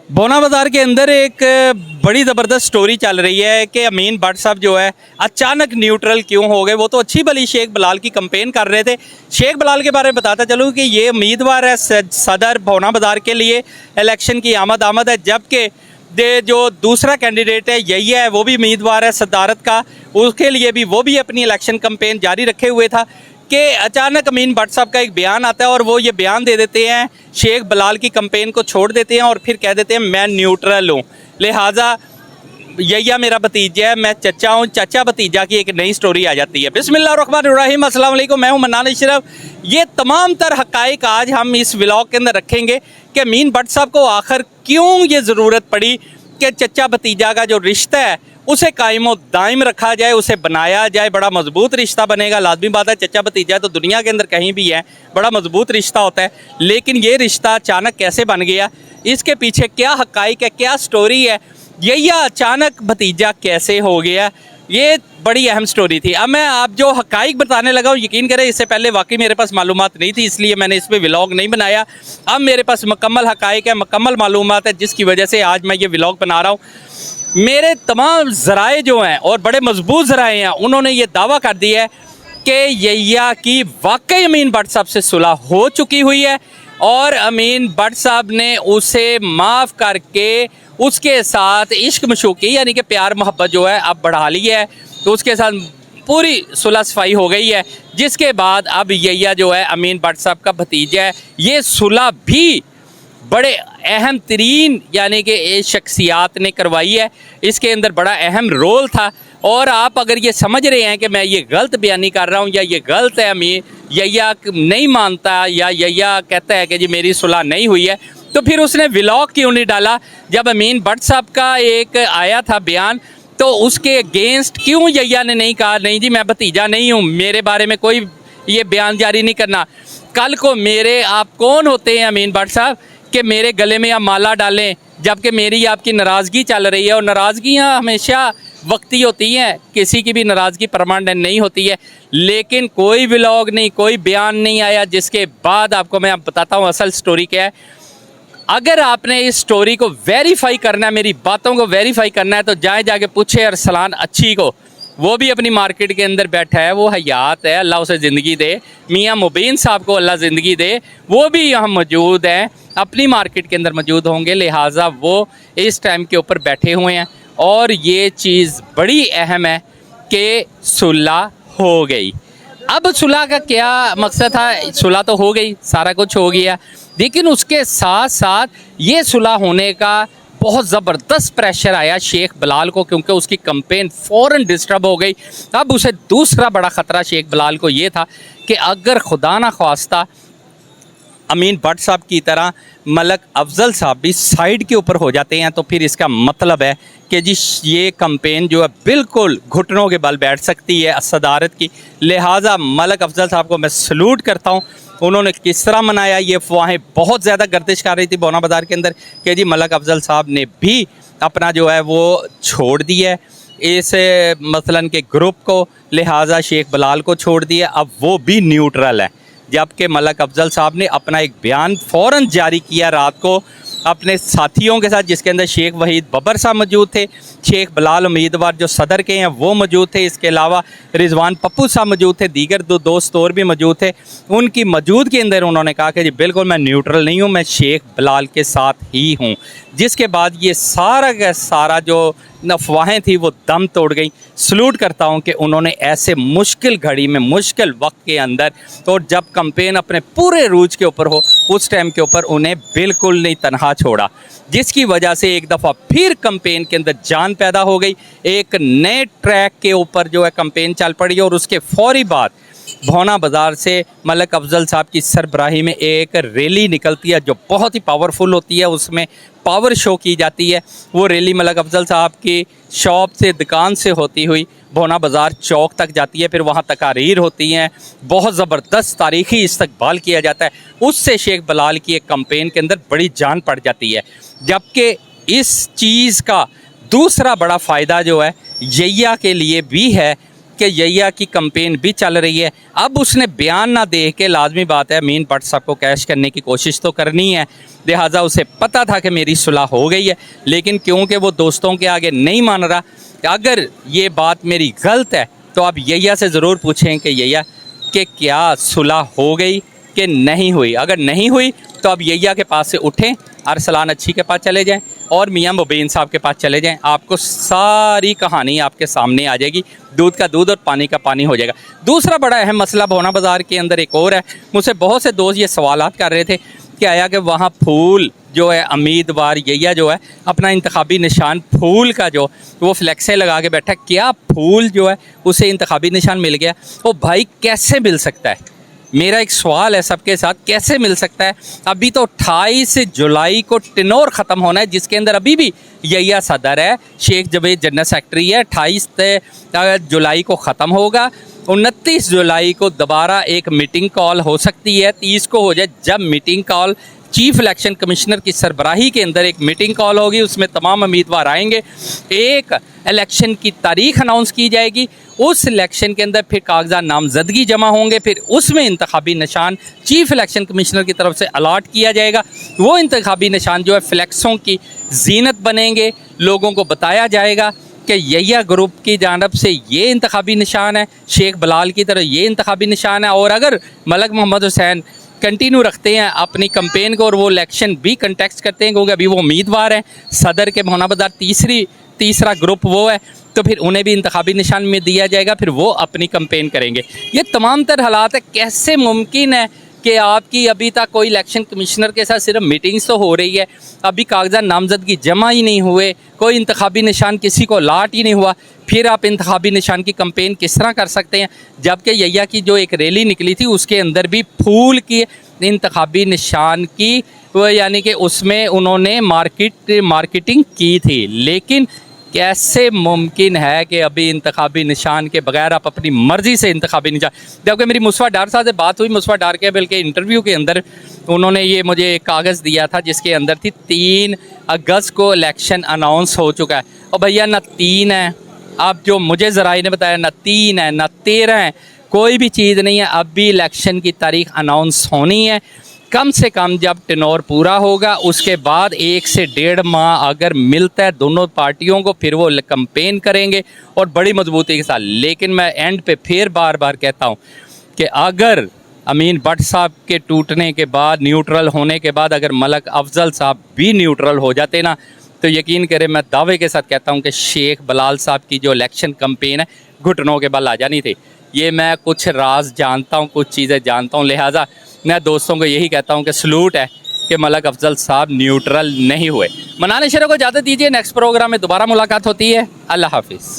भोना बाज़ार के अंदर एक बड़ी ज़बरदस्त स्टोरी चल रही है कि अमीन भट्ट साहब जो है अचानक न्यूट्रल क्यों हो गए। वो तो अच्छी भली शेख बिलाल की कंपेन कर रहे थे। शेख बिलाल के बारे में बताता चलूँ कि ये उम्मीदवार है सदर भोना बाज़ार के लिए, इलेक्शन की आमद है। जबकि जो दूसरा कैंडिडेट है यही है, वो भी उम्मीदवार है सदारत का, उसके लिए भी वो भी अपनी इलेक्शन कंपेन जारी रखे हुए था कि अचानक अमीन भट्ट साहब का एक बयान आता है और वो ये बयान दे देते हैं, शेख बिलाल की कंपेन को छोड़ देते हैं और फिर कह देते हैं मैं न्यूट्रल हूँ, लिहाजा यही मेरा भतीजा है, मैं चचा हूँ, चचा भतीजा की एक नई स्टोरी आ जाती है। बिस्मिल्लाहिर्रहमानिर्रहीम, अस्सलाम वालेकुम, मैं हूँ मन्नान अशरफ। ये तमाम तर हक़ाइक़ आज हम इस व्लॉग के अंदर रखेंगे कि अमीन भट्ट साहब को आखिर क्यों ये ज़रूरत पड़ी कि चचा भतीजा का जो रिश्ता है उसे कायम व दायम रखा जाए, उसे बनाया जाए, बड़ा मजबूत रिश्ता बनेगा। लाजमी बात है, चचा भतीजा तो दुनिया के अंदर कहीं भी है, बड़ा मजबूत रिश्ता होता है, लेकिन ये रिश्ता अचानक कैसे बन गया, इसके पीछे क्या हक़ाइक़ है, क्या स्टोरी है, यही अचानक भतीजा कैसे हो गया, ये बड़ी अहम स्टोरी थी। अब मैं आप जो हक़ाइक़ बताने लगा हूँ, यकीन करें इससे पहले वाकई मेरे पास मालूमात नहीं थी, इसलिए मैंने इस पर व्लॉग नहीं बनाया। अब मेरे पास मुकम्मल हक़ाइक़ है, मुकम्मल मालूमात है, जिसकी वजह से आज मैं ये व्लॉग बना रहा हूँ। मेरे तमाम ज़राए जो हैं और बड़े मजबूत ज़राए हैं, उन्होंने ये दावा कर दिया है कि यहिया की वाकई अमीन भट्ट साहब से सुलह हो चुकी हुई है और अमीन भट्ट साहब ने उसे माफ़ करके उसके साथ इश्क मशूक़ी यानी कि प्यार मोहब्बत जो है अब बढ़ा ली है, तो उसके साथ पूरी सुलह सफाई हो गई है। जिसके बाद अब यहिया जो है अमीन भट्ट साहब का भतीजा है। ये सुलह भी बड़े अहम तरीन यानी कि शख्सियात ने करवाई है, इसके अंदर बड़ा अहम रोल था। और आप अगर ये समझ रहे हैं कि मैं ये गलत बयानी कर रहा हूँ या ये गलत है, अमीन यहिया नहीं मानता या यहिया कहता है कि जी मेरी सुलह नहीं हुई है, तो फिर उसने व्लॉग क्यों नहीं डाला। जब अमीन भट्ट साहब का एक आया था बयान, तो उसके अगेंस्ट क्यों यहिया ने नहीं कहा नहीं जी मैं भतीजा नहीं हूँ, मेरे बारे में कोई ये बयान जारी नहीं करना। कल को मेरे आप कौन होते हैं अमीन भट्ट साहब कि मेरे गले में आप माला डालें, जबकि मेरी आपकी नाराज़गी चल रही है। और नाराज़गियाँ हमेशा वक्ती होती हैं, किसी की भी नाराज़गी परमानेंट नहीं होती है। लेकिन कोई व्लॉग नहीं, कोई बयान नहीं आया, जिसके बाद आपको मैं बताता हूँ असल स्टोरी क्या है। अगर आपने इस स्टोरी को वेरीफाई करना है, मेरी बातों को वेरीफाई करना है, तो जाके पूछे अरसलान अच्छी को, वो भी अपनी मार्केट के अंदर बैठा है, वो हयात है, अल्लाह उसे ज़िंदगी दे। मियाँ मुबीन साहब को अल्लाह ज़िंदगी दे, वो भी यहाँ मौजूद हैं, अपनी मार्केट के अंदर मौजूद होंगे, लिहाजा वो इस टाइम के ऊपर बैठे हुए हैं। और ये चीज़ बड़ी अहम है कि सुलह हो गई। अब सुलह का क्या मकसद था, सुलह तो हो गई, सारा कुछ हो गया, लेकिन उसके साथ साथ ये सुलह होने का बहुत ज़बरदस्त प्रेशर आया शेख बिलाल को, क्योंकि उसकी कंपेन फ़ौरन डिस्टर्ब हो गई। अब उसे दूसरा बड़ा ख़तरा शेख बिलाल को ये था कि अगर खुदा ना ख्वास्ता अमीन भट्ट साहब की तरह मलक अफजल साहब भी साइड के ऊपर हो जाते हैं, तो फिर इसका मतलब है कि जी ये कंपेन जो है बिल्कुल घुटनों के बल बैठ सकती है सदारत की। लिहाजा मलक अफजल साहब को मैं सलूट करता हूँ, उन्होंने किस तरह मनाया। ये अफवाहें बहुत ज़्यादा गर्दिश कर रही थी भोना बाज़ार के अंदर कि जी मलक अफजल साहब ने भी अपना जो है वो छोड़ दिया है इस मसलन के ग्रुप को, लिहाजा शेख बिलाल को छोड़ दिया, अब वो भी न्यूट्रल है। जबकि मलक अफजल साहब ने अपना एक बयान फ़ौरन जारी किया रात को अपने साथियों के साथ, जिसके अंदर शेख वहीद बबर साहब मौजूद थे, शेख बिलाल उम्मीदवार जो सदर के हैं वो मौजूद थे, इसके अलावा रिजवान पप्पू साहब मौजूद थे, दीगर दो दोस्त और भी मौजूद थे। उनकी मौजूद के अंदर उन्होंने कहा कि जी बिल्कुल मैं न्यूट्रल नहीं हूँ, मैं शेख बिलाल के साथ ही हूँ। जिसके बाद ये सारा का सारा जो अफवाहें थी वो दम तोड़ गई। सलूट करता हूँ कि उन्होंने ऐसे मुश्किल घड़ी में, मुश्किल वक्त के अंदर, और जब कंपेन अपने पूरे रूज के ऊपर हो, उस टाइम के ऊपर उन्हें बिल्कुल नहीं तनहा छोड़ा, जिसकी वजह से एक दफ़ा फिर कंपेन के अंदर जान पैदा हो गई। एक नए ट्रैक के ऊपर जो है कंपेन चल पड़ी और उसके फौरी बाद भोना बाज़ार से मलक अफजल साहब की सरबराही में एक रैली निकलती है जो बहुत ही पावरफुल होती है, उसमें पावर शो की जाती है। वो रैली मलक अफजल साहब की शॉप से, दुकान से होती हुई भोना बाज़ार चौक तक जाती है, फिर वहाँ तकारीर होती हैं, बहुत ज़बरदस्त तारीख़ी इस्तकबाल किया जाता है। उससे शेख बिलाल की एक कंपेन के अंदर बड़ी जान पड़ जाती है। जबकि इस चीज़ का दूसरा बड़ा फ़ायदा जो है यहिया के लिए भी है कि यैया की कंपेन भी चल रही है। अब उसने बयान ना दे के, लाजमी बात है अमीन भट्ट साहब को कैश करने की कोशिश तो करनी है, लिहाजा उसे पता था कि मेरी सुलह हो गई है, लेकिन क्योंकि वो दोस्तों के आगे नहीं मान रहा, अगर ये बात मेरी गलत है तो आप यैया से ज़रूर पूछें कि यैया कि क्या सुलह हो गई कि नहीं हुई। अगर नहीं हुई तो अब यैया के पास से उठें, अरसलान अच्छी के पास चले जाएं और मियां मुबीन साहब के पास चले जाएं, आपको सारी कहानी आपके सामने आ जाएगी, दूध का दूध और पानी का पानी हो जाएगा। दूसरा बड़ा अहम मसला भोना बाज़ार के अंदर एक और है। मुझसे बहुत से दोस्त ये सवालात कर रहे थे कि आया कि वहाँ फूल जो है उम्मीदवार यैया जो है अपना इंतखाबी निशान फूल का जो वो फ्लैक्सें लगा के बैठा, क्या फूल जो है उसे इंतखाबी निशान मिल गया? ओ भाई कैसे मिल सकता है? मेरा एक सवाल है सबके साथ, कैसे मिल सकता है? अभी तो 28 जुलाई को टेनोर ख़त्म होना है, जिसके अंदर अभी भी यैया सदर है, शेख जवेद जनरल सेक्रेटरी है। 28 जुलाई को ख़त्म होगा, 29 जुलाई को दोबारा एक मीटिंग कॉल हो सकती है, 30 को हो जाए, जब meeting call chief election commissioner की सरबराही के अंदर एक मीटिंग कॉल होगी, उसमें तमाम उम्मीदवार आएंगे, एक इलेक्शन की तारीख अनाउंस की जाएगी, उस इलेक्शन के अंदर फिर कागजात नामजदगी जमा होंगे, फिर उसमें इंतखाबी निशान चीफ इलेक्शन कमिश्नर की तरफ से अलाट किया जाएगा। वो इंतखाबी निशान जो है फ्लैक्सों की जीनत बनेंगे, लोगों को बताया जाएगा कि यैया ग्रुप की जानब से ये इंतखाबी निशान है, शेख बिलाल की तरह ये इंतखाबी निशान है, और अगर मलक मोहम्मद हुसैन कंटिन्यू रखते हैं अपनी कंपेन को और वो इलेक्शन भी कंटेक्स्ट करते हैं, क्योंकि अभी वो उम्मीदवार हैं सदर के भोना बाज़ार, तीसरा ग्रुप वो है, तो फिर उन्हें भी इंतखाबी निशान में दिया जाएगा, फिर वो अपनी कंपेन करेंगे। ये तमाम तर हालात है। कैसे मुमकिन है कि आपकी अभी तक कोई इलेक्शन कमिश्नर के साथ सिर्फ मीटिंग्स तो हो रही है, अभी कागजात नामजदगी जमा ही नहीं हुए, कोई इंतखाबी निशान किसी को लाट ही नहीं हुआ, फिर आप इंतखाबी निशान की कंपेन किस तरह कर सकते हैं? जबकि यैया की जो एक रैली निकली थी उसके अंदर भी फूल की इंतखाबी निशान की यानी कि उसमें उन्होंने मार्केटिंग की थी। लेकिन कैसे मुमकिन है कि अभी इंतखाबी निशान के बगैर आप अपनी मर्ज़ी से इंतखाबी निशान, जबकि मेरी मुसफ़ा डार साहब से बात हुई, मुसफ़ा डार के बल्कि इंटरव्यू के अंदर उन्होंने ये मुझे एक कागज़ दिया था जिसके अंदर थी 3 अगस्त को इलेक्शन अनाउंस हो चुका है। और भैया ना 3 है, अब जो मुझे ज़राए ने बताया, ना 3 है ना 13 है, कोई भी चीज़ नहीं है। अब भी इलेक्शन की तारीख अनाउंस होनी है, कम से कम जब टेनोर पूरा होगा उसके बाद 1 से 1.5 माह अगर मिलता है दोनों पार्टियों को, फिर वो कंपेन करेंगे और बड़ी मजबूती के साथ। लेकिन मैं एंड पे फिर बार बार कहता हूँ कि अगर अमीन भट्ट साहब के टूटने के बाद, न्यूट्रल होने के बाद, अगर मलक अफजल साहब भी न्यूट्रल हो जाते ना, तो यकीन करें मैं दावे के साथ कहता हूँ कि शेख बिलाल साहब की जो इलेक्शन कंपेन है घुटनों के बल आ जानी थी। ये मैं कुछ राज जानता हूँ, कुछ चीज़ें जानता हूँ, लिहाजा मैं दोस्तों को यही कहता हूँ कि सलूट है कि मलक अफजल साहब न्यूट्रल नहीं हुए। मनाने शरा को इजाज़त दीजिए, नेक्स्ट प्रोग्राम में दोबारा मुलाकात होती है। अल्लाह हाफिज़।